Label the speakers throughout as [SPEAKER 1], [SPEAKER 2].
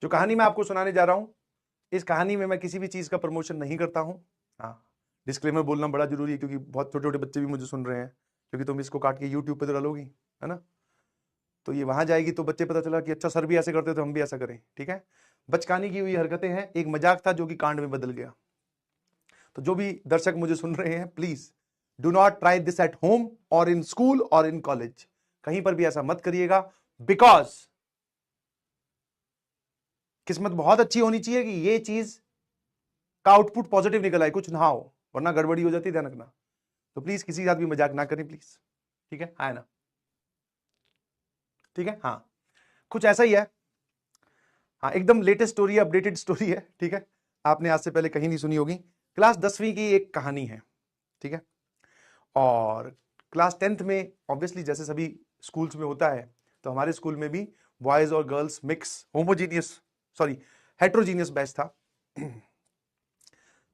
[SPEAKER 1] जो कहानी मैं आपको सुनाने जा रहा हूं, इस कहानी में मैं किसी भी चीज का प्रमोशन नहीं करता हूं। हाँ, डिस्क्लेमर बोलना बड़ा जरूरी है, क्योंकि बहुत छोटे छोटे बच्चे भी मुझे सुन रहे हैं, क्योंकि तुम इसको काट के यूट्यूब पे तो डालोगी, है ना। तो ये वहां जाएगी तो बच्चे पता चला कि अच्छा सर भी ऐसे करते तो हम भी ऐसा करें। ठीक है, बचकानी की हुई हरकतें हैं, एक मजाक था जो कि कांड में बदल गया। तो जो भी दर्शक मुझे सुन रहे हैं, please do not try this at home और इन स्कूल और इन कॉलेज, कहीं पर भी ऐसा मत करिएगा। बिकॉज किस्मत बहुत अच्छी होनी चाहिए कि ये चीज का आउटपुट पॉजिटिव निकल आए, कुछ ना हो, वरना गड़बड़ी हो जाती है, ध्यान रखना। तो प्लीज किसी के साथ भी मजाक ना करें प्लीज। ठीक है, हाँ ना, ठीक है, हाँ, कुछ ऐसा ही है। हाँ, एकदम लेटेस्ट स्टोरी है, अपडेटेड स्टोरी है। ठीक है, आपने आज से पहले कहीं नहीं सुनी होगी। क्लास 10वीं की एक कहानी है। ठीक है, और क्लास 10th में ऑब्वियसली जैसे सभी स्कूल्स में होता है, तो हमारे स्कूल में भी बॉयज और girls mix homogeneous sorry heterogeneous batch था,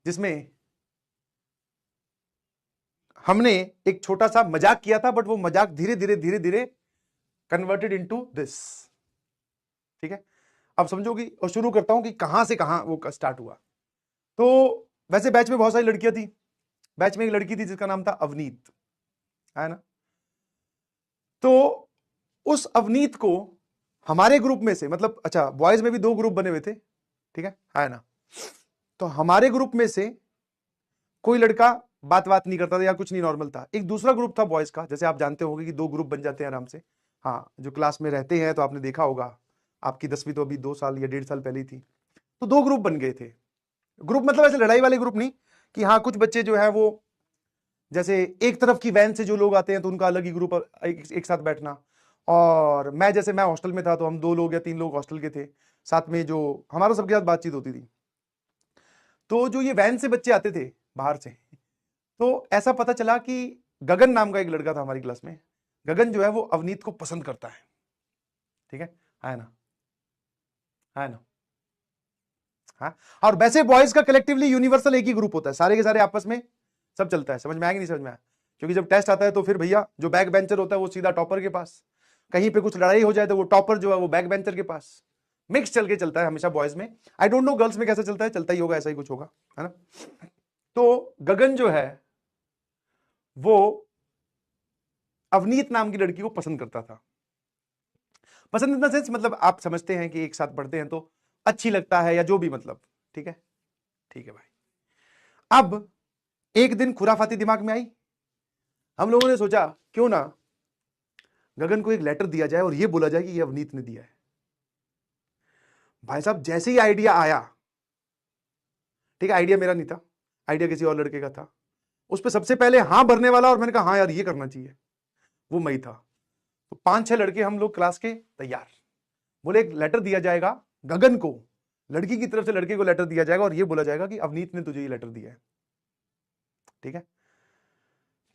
[SPEAKER 1] जिसमें हमने एक छोटा सा मजाक किया था, बट वो मजाक धीरे धीरे धीरे धीरे कन्वर्टेड इनटू दिस। ठीक है, अब समझोगी और शुरू करता हूं कि कहां से कहां वो स्टार्ट हुआ। तो वैसे बैच में बहुत सारी लड़कियां थी। बैच में एक लड़की थी जिसका नाम था अवनीत, है ना। तो उस अवनीत को हमारे ग्रुप में से, मतलब अच्छा बॉयज में भी 2 ग्रुप बने हुए थे, ठीक है ना। तो हमारे ग्रुप में से कोई लड़का बात नहीं करता था या कुछ नहीं, नॉर्मल था। एक दूसरा ग्रुप था बॉयज का, जैसे आप जानते होंगे कि 2 ग्रुप बन जाते हैं आराम से। हाँ, जो क्लास में रहते हैं तो आपने देखा होगा, आपकी 10वीं तो अभी 2 साल या 1.5 साल पहले ही थी। तो 2 ग्रुप बन गए थे। ग्रुप मतलब ऐसे लड़ाई वाले ग्रुप नहीं, कि हाँ कुछ बच्चे जो है वो जैसे एक तरफ की वैन से जो लोग आते हैं तो उनका अलग ही ग्रुप, एक साथ बैठना। और मैं जैसे मैं हॉस्टल में था तो हम 2 लोग या 3 लोग हॉस्टल के थे, साथ में जो हमारा सबके साथ बातचीत होती थी। तो जो ये वैन से बच्चे आते थे बाहर से, तो ऐसा पता चला कि गगन नाम का एक लड़का था हमारी क्लास में। गगन जो है वो अवनीत को पसंद करता है। ठीक है ना, है ना। हाँ, और वैसे बॉयज का कलेक्टिवली यूनिवर्सल एक ही ग्रुप होता है, सारे के सारे आपस में सब चलता है। समझ में आया कि नहीं समझ में आया? क्योंकि जब टेस्ट आता है तो फिर भैया जो बैक बेंचर होता है वो सीधा टॉपर के पास, कहीं पे कुछ लड़ाई हो जाए तो वो टॉपर जो है वो बैक बेंचर के पास। मिक्स चल के चलता है हमेशा बॉयज में। आई डोंट नो गर्ल्स में कैसे चलता है, चलता ही होगा, ऐसा ही कुछ होगा, है ना। तो गगन जो है वो अवनीत नाम की लड़की को पसंद करता था। पसंद इन द सेंस, मतलब आप समझते हैं कि एक साथ पढ़ते हैं तो अच्छी लगता है या जो भी, मतलब ठीक है, ठीक है भाई। अब एक दिन खुराफाती दिमाग में आई, हम लोगों ने सोचा क्यों ना गगन को एक लेटर दिया जाए और ये बोला जाए कि ये अवनीत ने दिया है। भाई साहब जैसे ही आइडिया आया, ठीक है, आइडिया मेरा नहीं था, आइडिया किसी और लड़के का था, उस पर सबसे पहले हाँ भरने वाला, और मैंने कहा हाँ यार ये करना चाहिए, वो मैं ही था। तो 5-6 लड़के हम लोग क्लास के तैयार, बोले एक लेटर दिया जाएगा गगन को, लड़की की तरफ से लड़के को लेटर दिया जाएगा और ये बोला जाएगा कि अवनीत ने तुझे ये लेटर दिया है। ठीक है,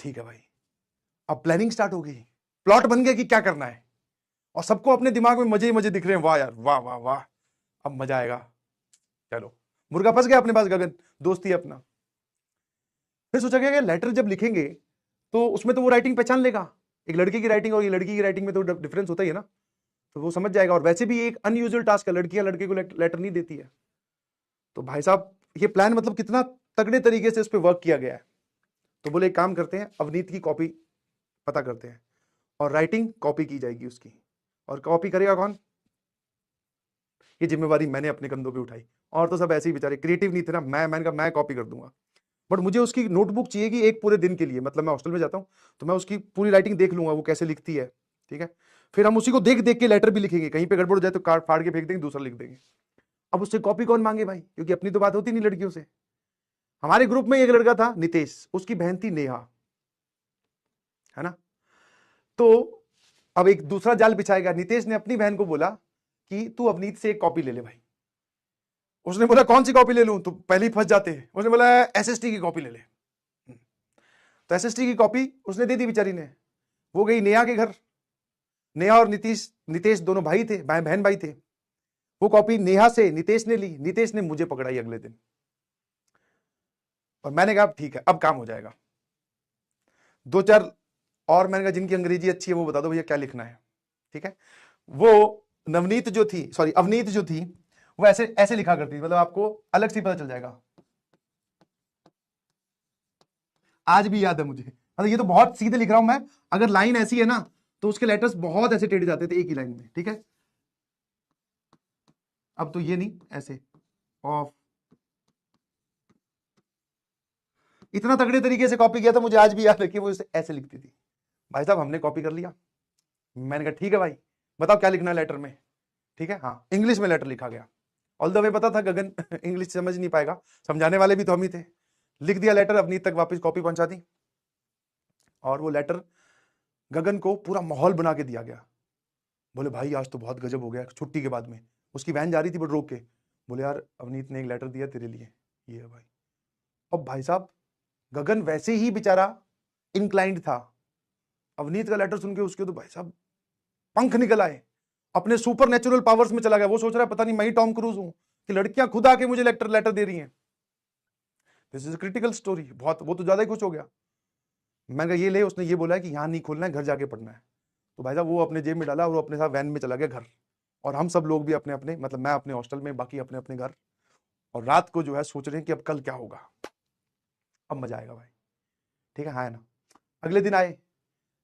[SPEAKER 1] ठीक है भाई। अब प्लानिंग स्टार्ट हो गई, प्लॉट बन गया कि क्या करना है, और सबको अपने दिमाग में मजे ही मजे दिख रहे हैं। वाह यार, वाह वाह वाह, अब मजा आएगा। चलो, मुर्गा फंस गया अपने पास, गगन दोस्ती है अपना। फिर सोचा गया कि लेटर जब लिखेंगे तो उसमें तो वो राइटिंग पहचान लेगा, एक लड़के की राइटिंग और ये लड़की की राइटिंग में तो डिफरेंस होता ही है ना, तो वो समझ जाएगा। और वैसे भी एक अनयूजुअल टास्क है, लड़कियां लड़के को लेटर नहीं देती है। तो भाई साहब ये प्लान मतलब कितना तगड़े तरीके से इस पर वर्क किया गया है। तो बोले एक काम करते हैं, अवनीत की कॉपी पता करते हैं और राइटिंग कॉपी की जाएगी उसकी। और कॉपी करेगा कौन? ये जिम्मेवारी मैंने अपने कंधों पे उठाई। और तो सब ऐसे ही बेचारे क्रिएटिव नहीं थे ना, मैंने कहा मैं कॉपी कर दूंगा, बट मुझे उसकी नोटबुक चाहिए कि एक पूरे दिन के लिए, मतलब मैं हॉस्टल में जाता हूँ तो मैं उसकी पूरी राइटिंग देख लूंगा वो कैसे लिखती है। ठीक है, फिर हम उसी को देख देख के लेटर भी लिखेंगे, कहीं पे गड़बड़ हो जाए तो कार्ड फाड़ के फेंक देंगे, दूसरा लिख देंगे। अब उससे कॉपी कौन मांगे भाई, क्योंकि अपनी तो बात होती नहीं लड़कियों से। हमारे ग्रुप में एक लड़का था नितेश, उसकी बहन थी नेहा, है ना। तो अब एक दूसरा जाल बिछाया गया। नितेश ने अपनी बहन को बोला कि तू अवनीत से एक कॉपी ले ले भाई। उसने बोला कौन सी कॉपी ले लूं, तो पहले ही फंस जाते हैं। उसने बोला एसएसटी की कॉपी ले ले। तो एसएसटी की कॉपी उसने दे दी बेचारी ने। वो गई नेहा के घर। नेहा और नितेश दोनों भाई थे, बहन भाई थे। वो कॉपी नेहा से नितेश ने ली, नितेश ने मुझे पकड़ाई अगले दिन। और मैंने कहा ठीक है अब काम हो जाएगा। 2-4 और मैंने कहा जिनकी अंग्रेजी अच्छी है वो बता दो भैया क्या लिखना है। ठीक है, वो नवनीत जो थी, सॉरी अवनीत जो थी, वो ऐसे ऐसे लिखा करती थी, मतलब आपको अलग से पता चल जाएगा। आज भी याद है मुझे, मतलब ये तो बहुत सीधे लिख रहा हूं मैं, अगर लाइन ऐसी है ना तो उसके लेटर्स बहुत ऐसे टेढ़े जाते थे एक ही लाइन में, ठीक है। अब तो ये नहीं, ऐसे ऑफ, इतना तगड़े तरीके से कॉपी किया था, मुझे आज भी याद है कि वो इसे ऐसे लिखती थी। भाई साहब हमने कॉपी कर लिया, मैंने कहा ठीक है भाई बताओ क्या लिखना है लेटर में, ठीक है। हाँ इंग्लिश में लेटर लिखा गया, ऑल द वे पता था गगन इंग्लिश समझ नहीं पाएगा, समझाने वाले भी तो हम ही थे। लिख दिया लेटर, अवनीत तक वापस कॉपी पहुंचा दी, और वो लेटर गगन को पूरा माहौल बना के दिया गया। बोले भाई आज तो बहुत गजब हो गया, छुट्टी के बाद में उसकी वैन जा रही थी बट रोक के, बोले यार अवनीत ने एक लेटर दिया तेरे लिए, ये है भाई। अब भाई साहब गगन वैसे ही बेचारा इंक्लाइंड था, अवनीत का लेटर सुन के उसके तो भाई साहब पंख निकल आए, अपने सुपर नेचुरल पावर्स में चला गया। वो सोच रहा है पता नहीं मैं ही टॉम क्रूज हूं कि लड़कियां खुद आके मुझे लेटर दे रही हैं। दिस इज क्रिटिकल स्टोरी, बहुत, वो तो ज्यादा ही खुश हो गया। मैं कहा ये ले, उसने ये बोला है कि यहां नहीं खोलना है, घर जाके पढ़ना है। तो भाई साहब वो अपने जेब में डाला और वो अपने साथ वैन में चला गया घर, और हम सब लोग भी अपने अपने, मतलब मैं अपने हॉस्टल में, बाकी अपने अपने घर, और रात को जो है सोच रहे हैं कि अब कल क्या होगा, अब मजा आएगा भाई, ठीक है ना। अगले दिन आए,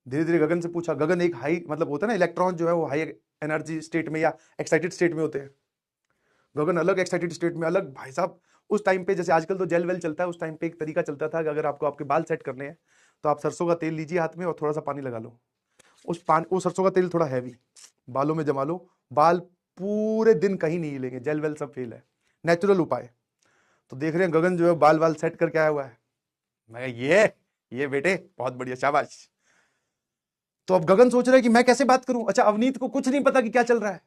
[SPEAKER 1] धीरे धीरे गगन से पूछा, गगन एक हाई, मतलब होता है ना इलेक्ट्रॉन जो है वो हाई एनर्जी स्टेट में या एक्साइटेड स्टेट में होते हैं, गगन अलग एक्साइटेड स्टेट में अलग। भाई साहब उस टाइम पे जैसे आजकल तो जेल वेल चलता है, उस टाइम पे एक तरीका चलता था कि अगर आपको आपके बाल सेट करने हैं तो आप सरसों का तेल लीजिए हाथ में और थोड़ा सा पानी लगा लो, वो सरसों का तेल थोड़ा हैवी बालों में जमा लो, बाल पूरे दिन कहीं नहीं हिलेंगे, जेल वेल सब फेल है, नेचुरल उपाय। तो देख रहे हैं गगन जो है बाल वाल सेट करके आया हुआ है, मैं ये बेटे बहुत बढ़िया, शाबाश। तो अब गगन सोच रहा है कि मैं कैसे बात करूं, अच्छा अवनीत को कुछ नहीं पता कि क्या चल रहा है।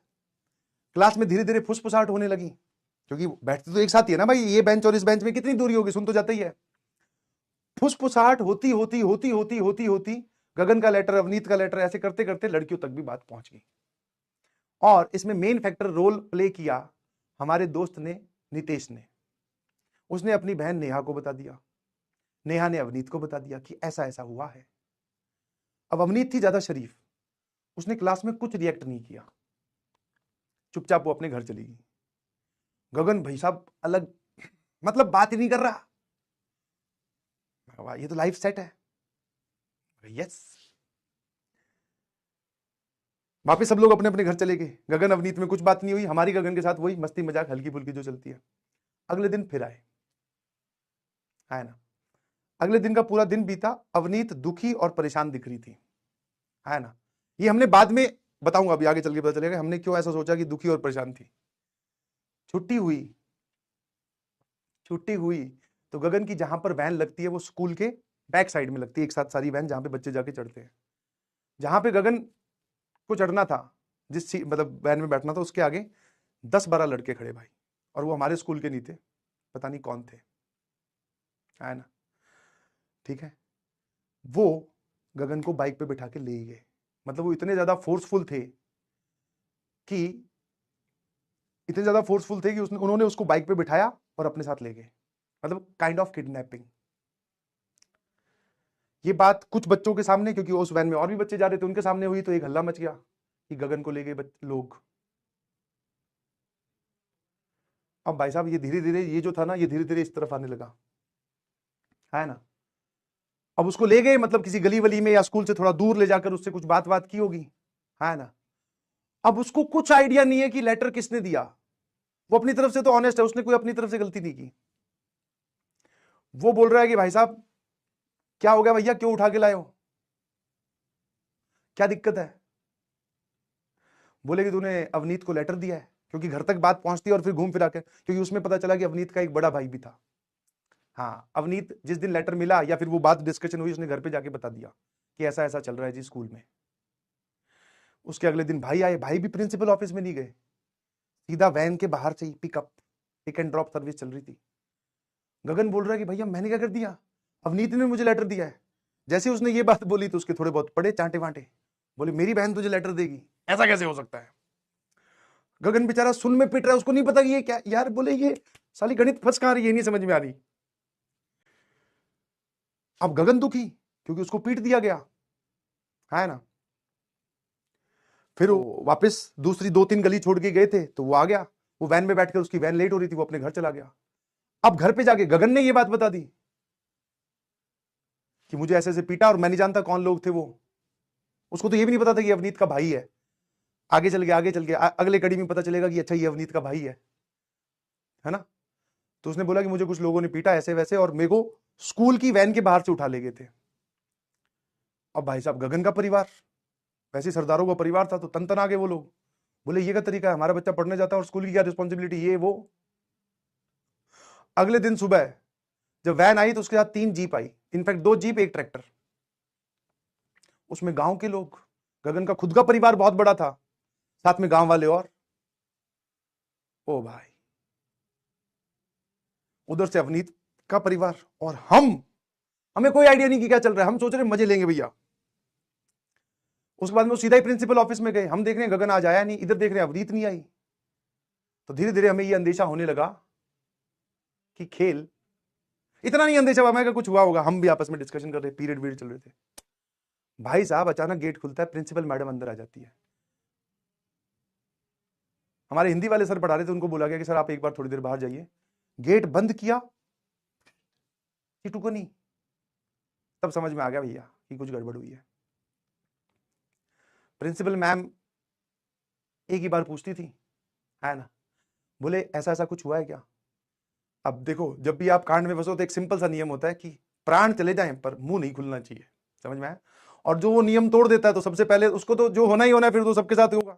[SPEAKER 1] क्लास में धीरे धीरे फुसफुसाहट होने लगी, क्योंकि बैठते तो एक साथ ही है ना भाई, ये बेंच और इस बेंच में कितनी दूरी होगी, सुन तो जाता ही है। फुसफुसाहट होती होती होती होती होती होती गगन का लेटर, अवनीत का लेटर, ऐसे करते करते लड़कियों तक भी बात पहुंच गई। और इसमें मेन फैक्टर रोल प्ले किया हमारे दोस्त ने, नितेश ने। उसने अपनी बहन नेहा को बता दिया, नेहा ने अवनीत को बता दिया कि ऐसा ऐसा हुआ है। अब अवनीत थी ज्यादा शरीफ, उसने क्लास में कुछ रिएक्ट नहीं किया, चुपचाप वो अपने घर चली गई। गगन भाई साहब अलग, मतलब बात ही नहीं कर रहा, ये तो लाइफ सेट है, यस। वापिस सब लोग अपने अपने घर चले गए, गगन अवनीत में कुछ बात नहीं हुई, हमारी गगन के साथ वही मस्ती मजाक हल्की फुल्की जो चलती है। अगले दिन फिर आए ना, अगले दिन का पूरा दिन बीता, अवनीत दुखी और परेशान दिख रही थी, है ना। ये हमने बाद में बताऊंगा, अभी आगे चल के पता चलेगा हमने क्यों ऐसा सोचा कि दुखी और परेशान थी। छुट्टी हुई तो गगन की जहां पर वैन लगती है वो स्कूल के बैक साइड में लगती है, एक साथ सारी वैन जहां पे बच्चे जाके चढ़ते हैं। जहां पे गगन को चढ़ना था, जिस मतलब वैन में बैठना था, उसके आगे 10-12 लड़के खड़े भाई, और वो हमारे स्कूल के नहीं थे, पता नहीं कौन थे, है ना, ठीक है। वो गगन को बाइक पे बिठा के ले गए, मतलब वो इतने ज्यादा फोर्सफुल थे कि उन्होंने उसको बाइक पे बिठाया और अपने साथ ले गए, मतलब काइंड ऑफ किडनैपिंग। ये बात कुछ बच्चों के सामने, क्योंकि उस वैन में और भी बच्चे जा रहे थे, उनके सामने हुई तो एक हल्ला मच गया कि गगन को ले गए लोग। अब भाई साहब ये धीरे धीरे, ये जो था ना, ये धीरे धीरे इस तरफ आने लगा, है ना। अब उसको ले गए, मतलब किसी गली वली में या स्कूल से थोड़ा दूर ले जाकर उससे कुछ बात की होगी, है ना। अब उसको कुछ आइडिया नहीं है कि लेटर किसने दिया, वो अपनी तरफ से तो ऑनेस्ट है, उसने कोई अपनी तरफ से गलती नहीं की। वो बोल रहा है कि भाई साहब क्या हो गया भैया, क्यों उठा के लाए हो, क्या दिक्कत है। बोले कि तूने अवनीत को लेटर दिया है, क्योंकि घर तक बात पहुंचती है और फिर घूम फिरा के, क्योंकि उसमें पता चला कि अवनीत का एक बड़ा भाई भी था। हाँ अवनीत जिस दिन लेटर मिला या फिर वो बात डिस्कशन हुई, उसने घर पे जाके बता दिया कि ऐसा ऐसा चल रहा है जी स्कूल में। उसके अगले दिन भाई आए, भाई भी प्रिंसिपल ऑफिस में नहीं गए, सीधा वैन के बाहर से ही पिक एंड ड्रॉप सर्विस चल रही थी। गगन बोल रहा है कि भैया मैंने क्या कर दिया, अवनीत ने मुझे लेटर दिया है। जैसे उसने ये बात बोली तो उसके थोड़े बहुत पड़े चांटे वांटे, बोले मेरी बहन तुझे लेटर देगी, ऐसा कैसे हो सकता है। गगन बेचारा सुन में पिट रहा है, उसको नहीं पता कि ये क्या यार, बोले ये साली गणित फंस कहां रही है, नहीं समझ में आ रही। अब गगन दुखी क्योंकि उसको पीट दिया गया, है ना। फिर वो वापस दूसरी 2-3 गली छोड़ के गए थे तो वो आ गया, वो वैन में बैठकर, उसकी वैन लेट हो रही थी, वो अपने घर चला गया। अब घर पे जाके गगन ने ये बात बता दी कि मुझे ऐसे ऐसे पीटा, और मैं नहीं जानता कौन लोग थे वो। उसको तो ये भी नहीं पता था कि अवनीत का भाई है। आगे चल के अगले कड़ी में पता चलेगा कि अच्छा ये अवनीत का भाई है ना। तो उसने बोला कि मुझे कुछ लोगों ने पीटा ऐसे वैसे, और मेरे को स्कूल की वैन के बाहर से उठा ले गए थे। अब भाई साहब गगन का परिवार, वैसे सरदारों का परिवार था, तो तन आ गए वो लोग। बोले ये का तरीका है, हमारा बच्चा पढ़ने जाता है और स्कूल की क्या रिस्पॉन्सिबिलिटी, ये वो। अगले दिन सुबह जब वैन आई तो उसके साथ 3 जीप आई, इनफैक्ट 2 जीप 1 ट्रैक्टर। उसमें गांव के लोग, गगन का खुद का परिवार बहुत बड़ा था, साथ में गांव वाले, और ओ भाई उधर से अवनीत का परिवार, और हमें कोई आइडिया नहीं कि क्या चल रहा है, हम सोच रहे मजे लेंगे भैया। उसके बाद में वो सीधा ही प्रिंसिपल ऑफिस में गए, हम देख रहे हैं गगन आज आया नहीं, इधर देख रहे हैं अवनीत नहीं आई। तो धीरे धीरे हमें यह अंदेशा होने लगा कि खेल, इतना नहीं अंदेशा हुआ मैं कुछ हुआ होगा, हम भी आपस में डिस्कशन कर रहे, पीरियड वीरियड चल रहे थे। भाई साहब अचानक गेट खुलता है, प्रिंसिपल मैडम अंदर आ जाती है। हमारे हिंदी वाले सर पढ़ा रहे थे, उनको बोला गया कि सर आप एक बार थोड़ी देर बाहर जाइए। गेट बंद किया, टुको नहीं, तब समझ में आ गया भैया कि कुछ गड़बड़ हुई है। प्रिंसिपल मैम एक ही बार पूछती थी, है ना, बोले ऐसा ऐसा कुछ हुआ है क्या। अब देखो जब भी आप कांड में फंसो तो एक सिंपल सा नियम होता है कि प्राण चले जाएं पर मुंह नहीं खुलना चाहिए, समझ में आया। और जो वो नियम तोड़ देता है तो सबसे पहले उसको तो जो होना ही होना है, फिर तो सबके साथ होगा,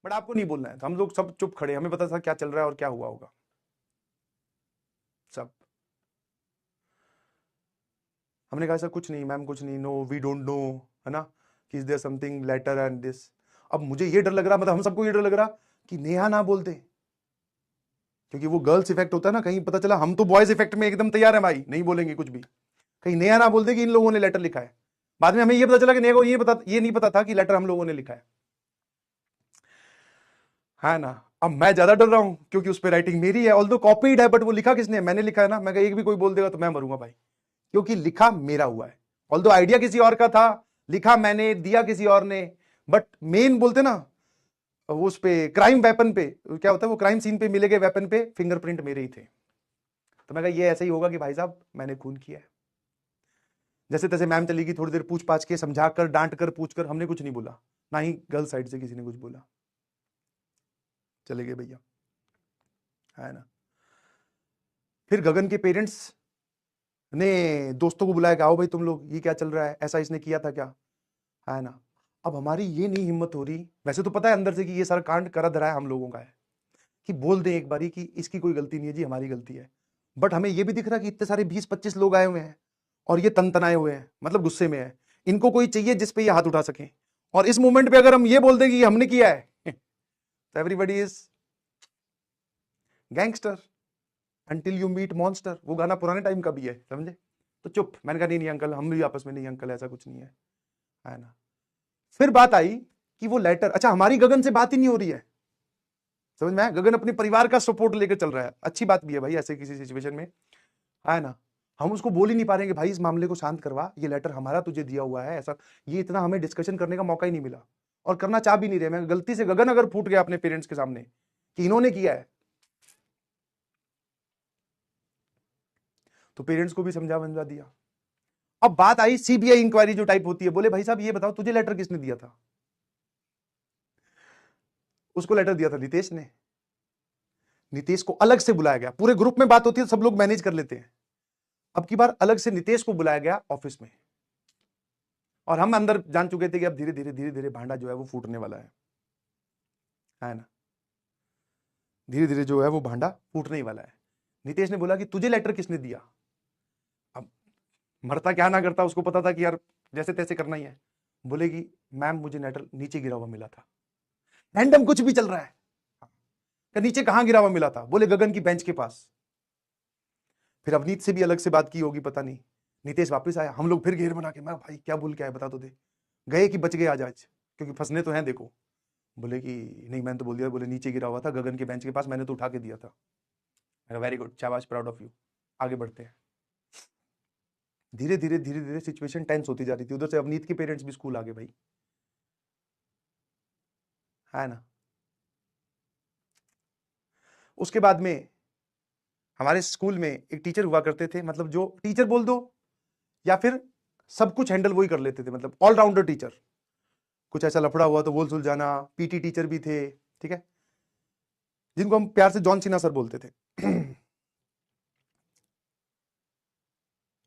[SPEAKER 1] बट आपको नहीं बोलना है। तो हम लोग सब चुप खड़े, हमें पता था क्या चल रहा है और क्या हुआ होगा सब। हमने कहा सर कुछ नहीं मैम, कुछ नहीं, नो वी डोंट नो, है ना, कि is there something letter and this. अब मुझे ये डर लग रहा, मतलब हम सबको ये डर लग रहा कि नेहा ना बोल दे, क्योंकि वो गर्ल्स इफेक्ट होता है ना, कहीं पता चला हम तो बॉयज इफेक्ट में एकदम तैयार है भाई, नहीं बोलेंगे कुछ भी, कहीं नेहा ना बोल दे कि इन लोगों ने लेटर लिखा है। बाद में हमें ये पता चला कि नेहा को ये नहीं पता था कि लेटर हम लोगों ने लिखा है ना। अब मैं ज्यादा डर रहा हूं क्योंकि उस पर राइटिंग मेरी है, ऑल्दो कॉपीड है, बट वो लिखा किसने, मैंने लिखा है ना। मैं एक भी कोई बोल देगा तो मैं मरूंगा भाई, क्योंकि लिखा मेरा हुआ है। ऑल्दो आइडिया किसी और का था, लिखा मैंने, दिया किसी और ने, बट मेन बोलते ना वो उस पे क्राइम वेपन पे क्या होता है, वो क्राइम सीन पे मिले गए वेपन पे फिंगरप्रिंट मेरे ही थे। तो मैं कहा ये ऐसा ही होगा कि भाई साहब मैंने खून किया है। जैसे तैसे मैम चली गई, थोड़ी देर पूछ पाछ के, समझा कर, डांट कर, पूछ कर, हमने कुछ नहीं बोला, ना ही गर्ल साइड से किसी ने कुछ बोला, चले गए भैया, है ना। फिर गगन के पेरेंट्स ने दोस्तों को बुलाया कि आओ भाई तुम लोग, ये क्या चल रहा है, ऐसा इसने किया था क्या, है ना। अब हमारी ये नहीं हिम्मत हो रही, वैसे तो पता है अंदर से कि ये सारा कांड करा धरा है हम लोगों का है, कि बोल दें एक बारी कि इसकी कोई गलती नहीं है जी, हमारी गलती है। बट हमें ये भी दिख रहा कि इतने सारे 20-25 लोग आए हुए हैं और ये तनतनाए हुए हैं, मतलब गुस्से में है, इनको कोई चाहिए जिस पे ये हाथ उठा सके। और इस मोमेंट पे अगर हम ये बोल दें कि हमने किया है तो everybody is gangster until you meet monster, वो गाना पुराने टाइम का भी है, समझे। तो चुप, मैंने कहा नहीं नहीं अंकल, हम भी आपस में नहीं अंकल, ऐसा कुछ नहीं है ना। फिर बात आई कि वो लेटर, अच्छा हमारी गगन से बात ही नहीं हो रही है, समझ में आया? गगन अपने परिवार का सपोर्ट लेकर चल रहा है, अच्छी बात भी है भाई ऐसे किसी सिचुएशन में, है ना। हम उसको बोल ही नहीं पा रहे कि भाई इस मामले को शांत करवा, ये लेटर हमारा तुझे दिया हुआ है, ऐसा, ये इतना हमें डिस्कशन करने का मौका ही नहीं मिला, और करना चाह भी नहीं रहे। मैं गलती से गगन अगर फूट गया अपने पेरेंट्स के सामने कि इन्होंने किया है, तो पेरेंट्स को भी समझा दिया। अब बात आई सीबीआई इंक्वायरी जो टाइप होती है, बोले भाई साहब ये बताओ तुझे लेटर किसने दिया था। उसको लेटर दिया था नितेश ने। नितेश को अलग से बुलाया गया, पूरे ग्रुप में बात होती है सब लोग मैनेज कर लेते हैं, अब की बार अलग से नितेश को बुलाया गया ऑफिस में। और हम अंदर जान चुके थे कि अब धीरे धीरे भांडा जो है वो फूटने वाला है ना, धीरे धीरे जो है वो भांडा फूटने ही वाला है। नितेश ने बोला कि तुझे लेटर किसने दिया। अब मरता क्या ना करता, उसको पता था कि यार जैसे तैसे करना ही है। बोलेगी मैम मुझे लेटर नीचे गिरा हुआ मिला था, रैंडम कुछ भी चल रहा है। नीचे कहां गिरा हुआ मिला था, बोले गगन की बेंच के पास। फिर अवनीत से भी अलग से बात की होगी पता नहीं। नितेश वापस आया, हम लोग फिर घेर बना के, मैं भाई क्या भूल के आया बता तो दे, गए कि बच गए आज आज, क्योंकि फंसने तो हैं देखो। बोले कि नहीं मैंने तो बोल दिया, बोले नीचे गिरा हुआ था गगन के बेंच के पास, मैंने तो उठा के दिया था। वेरी गुड, शाबाश, प्राउड ऑफ यू, आगे बढ़ते हैं। धीरे धीरे सिचुएशन टेंस होती जा रही थी। उधर से अवनीत के पेरेंट्स भी स्कूल आ गए भाई, है ना। उसके बाद में हमारे स्कूल में एक टीचर हुआ करते थे, मतलब जो टीचर बोल दो या फिर सब कुछ हैंडल वही कर लेते थे, मतलब ऑलराउंडर टीचर। कुछ ऐसा लफड़ा हुआ तो बोल सुलझाना। पीटी टीचर भी थे, ठीक है, जिनको हम प्यार से जॉन सीना सर बोलते थे।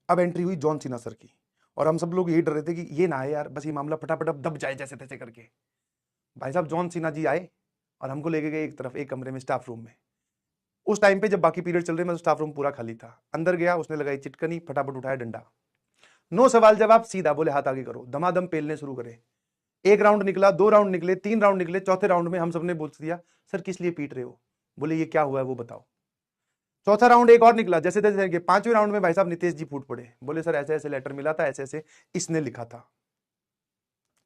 [SPEAKER 1] अब एंट्री हुई जॉन सीना सर की, और हम सब लोग यही डर रहे थे कि ये ना आए यार, बस ये मामला फटाफट अब दब जाए जैसे तैसे करके। भाई साहब जॉन सीना जी आए और हमको लेके गए एक तरफ, एक कमरे में, स्टाफ रूम में। उस टाइम पे जब बाकी पीरियड चल रहे में तो स्टाफ रूम पूरा खाली था। अंदर गया, उसने लगाई चिटकनी, फटाफट उठाया डंडा, नो सवाल जवाब, सीधा बोले हाथ आगे करो, धमाधम पेलने शुरू करे। एक राउंड निकला, 2 राउंड निकले, 3 राउंड निकले, चौथे राउंड में हम सबने बोल दिया सर किस लिए पीट रहे हो? बोले ये क्या हुआ है वो बताओ। चौथा राउंड एक और निकला, जैसे तैसे 5वें राउंड में भाई साहब नितेश जी फूट पड़े, बोले सर ऐसे ऐसे लेटर मिला था, ऐसे ऐसे इसने लिखा था।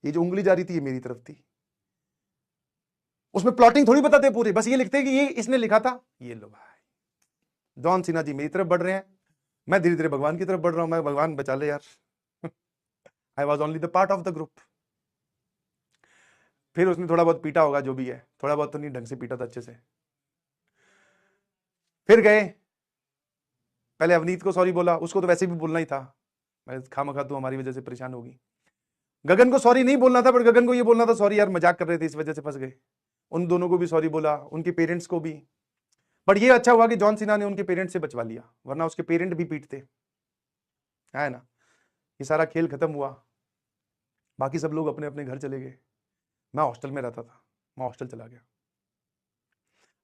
[SPEAKER 1] ये जो उंगली जा रही थी ये मेरी तरफ थी। उसमें प्लॉटिंग थोड़ी बताते पूरी, बस ये लिखते कि ये इसने लिखा था। ये लो भाई, जॉन सिन्हा जी मेरी तरफ बढ़ रहे हैं, मैं धीरे धीरे भगवान की तरफ बढ़ रहा हूं। मैं भगवान बचा ले यार। I was only the part of the group. फिर उसने थोड़ा बहुत पीटा होगा, जो भी है, थोड़ा बहुत तो नहीं, ढंग से पीटा था अच्छे से। फिर गए, पहले अवनीत को सॉरी बोला, उसको तो वैसे भी बोलना ही था, मैं खामखा तू हमारी वजह से परेशान होगी। गगन को सॉरी नहीं बोलना था, बट गगन को ये बोलना था सॉरी यार मजाक कर रहे थे इस वजह से फंस गए। उन दोनों को भी सॉरी बोला, उनके पेरेंट्स को भी। बट ये अच्छा हुआ कि जॉन सिन्हा ने उनके पेरेंट्स से बचवा लिया, वरना उसके पेरेंट भी पीटते, है ना। ये सारा खेल खत्म हुआ, बाकी सब लोग अपने अपने घर चले गए। मैं हॉस्टल में रहता था, मैं हॉस्टल चला गया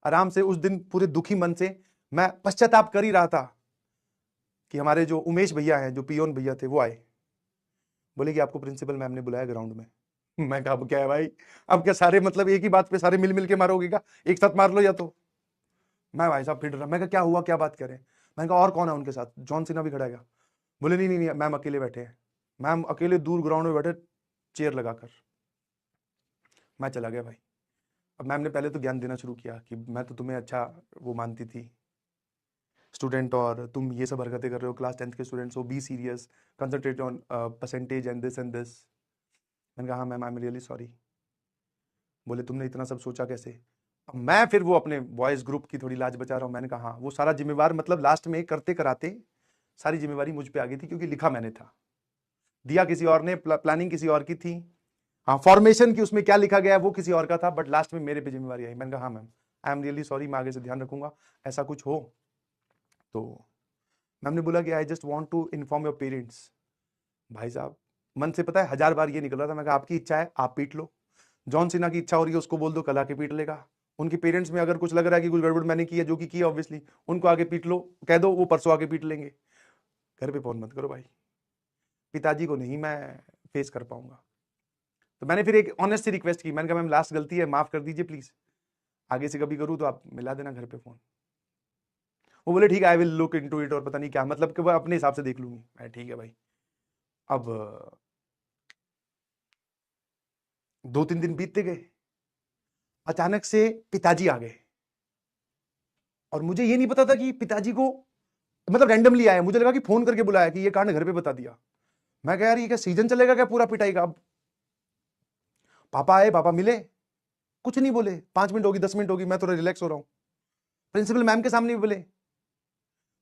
[SPEAKER 1] आराम से। उस दिन पूरे दुखी मन से मैं पश्चाताप कर ही रहा था कि हमारे जो उमेश भैया हैं, जो पियोन भैया थे, वो आए, बोले कि आपको प्रिंसिपल मैम ने बुलाया ग्राउंड में। मैं कहा अब क्या है भाई, अब क्या सारे मतलब एक ही बात पे सारे मिल मिल के मारोगे क्या? एक साथ मार लो या तो। मैं भाई साहब फिर रहा, मैं कहा क्या हुआ, क्या बात करें? मैंने कहा और कौन है उनके साथ? जॉन सिन्हा भी खड़ा है क्या? बोले नहीं नहीं नहीं मैम अकेले बैठे हैं। मैम अकेले दूर ग्राउंड में बैठे, चेयर लगाकर। मैं चला गया भाई। अब मैम ने पहले तो ज्ञान देना शुरू किया कि मैं तो तुम्हें अच्छा वो मानती थी स्टूडेंट, और तुम ये सब हरकतें कर रहे हो, क्लास 10th के स्टूडेंट्स हो, be serious, concentrate on percentage and this and this. मैंने कहा हाँ ma'am I am really sorry. बोले तुमने इतना सब सोचा कैसे? अब मैं फिर वो अपने बॉयज ग्रुप की थोड़ी लाज बचा रहा हूँ। मैंने कहा हाँ, वो सारा जिम्मेवार, मतलब लास्ट में करते कराते सारी जिम्मेवारी मुझ पे आ गई थी, क्योंकि लिखा मैंने था, दिया किसी और ने, प्लानिंग किसी और की थी। हाँ फॉर्मेशन की उसमें क्या लिखा गया वो किसी और का था, बट लास्ट में मेरे पे जिम्मेवारी आई। मैंने कहा हाँ ma'am I am really sorry, मैं आगे से ध्यान रखूंगा, ऐसा कुछ हो तो। मैम ने बोला कि I just want to inform your parents. भाई साहब मन से पता है 1000 बार ये निकल रहा था, मैं कहा आपकी इच्छा है आप पीट लो, जॉन सिन्हा की इच्छा हो रही है उसको बोल दो कल आके पीट लेगा। उनके पेरेंट्स में अगर कुछ लग रहा है कि कुछ गड़बड़ मैंने की है, जो कि की ऑब्वियसली, उनको आगे पीट लो, कह दो वो परसों आके पीट लेंगे। घर पे फोन मत करो भाई, पिताजी को नहीं मैं फेस कर पाऊंगा। तो मैंने फिर एक ऑनेस्ट सी रिक्वेस्ट की, मैंने कहा मैम लास्ट गलती है, माफ कर दीजिए प्लीज, आगे से कभी करूँ तो आप मिला देना घर पे फोन। वो बोले ठीक है I will look into it, और पता नहीं क्या मतलब कि वो अपने हिसाब से देख लूंगी। मैं ठीक है भाई। अब 2-3 दिन बीतते गए, अचानक से पिताजी आ गए, और मुझे ये नहीं पता था कि पिताजी को मतलब रैंडमली आया, मुझे लगा कि फोन करके बुलाया कि ये कांड घर पे बता दिया। मैं कह यार ये क्या सीजन चलेगा क्या पूरा पिटाई का? अब पापा आए, पापा मिले, कुछ नहीं बोले, 5 मिनट होगी 10 मिनट होगी, मैं थोड़ा रिलैक्स हो रहा हूं। प्रिंसिपल मैम के सामने भी बोले,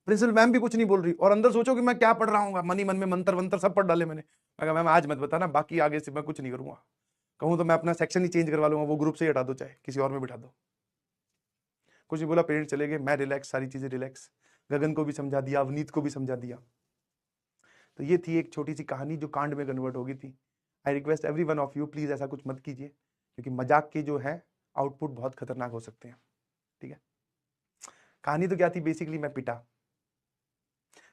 [SPEAKER 1] प्रिंसिपल मैम भी कुछ नहीं बोल रही, और अंदर सोचो कि मैं क्या पढ़ रहा हूँ, मन ही मन में मंत्र वंत्र सब पढ़ डाले मैंने। मैं कहा मैम आज मत बताना, बाकी आगे से मैं कुछ नहीं करूंगा, कहूँ तो मैं अपना सेक्शन ही चेंज करवा लूंगा, वो ग्रुप से ही हटा दो, चाहे किसी और में बिठा दो। कुछ नहीं बोला, पेरेंट्स चले गए, मैं रिलैक्स, सारी चीजें रिलैक्स, गगन को भी समझा दिया, अवनीत को भी समझा दिया। तो ये थी एक छोटी सी कहानी जो कांड में कन्वर्ट हो गई थी। I request every one of you please ऐसा कुछ मत कीजिए, क्योंकि मजाक के जो है आउटपुट बहुत खतरनाक हो सकते हैं, ठीक है। कहानी तो क्या थी, बेसिकली मैं पिटा,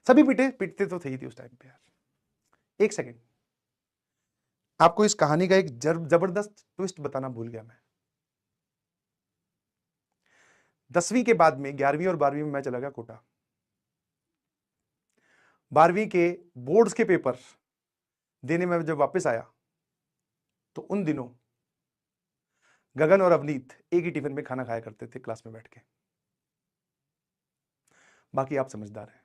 [SPEAKER 1] सभी पिटते तो थे ही थी उस टाइम पे यार। एक सेकेंड, आपको इस कहानी का एक जबरदस्त ट्विस्ट बताना भूल गया मैं। 10वीं के बाद में 11वीं और 12वीं में मैं चला गया कोटा। 12वीं के बोर्ड्स के पेपर देने में जब वापस आया तो उन दिनों गगन और अवनीत एक ही टिफिन में खाना खाया करते थे क्लास में बैठ के। बाकी आप समझदार हैं।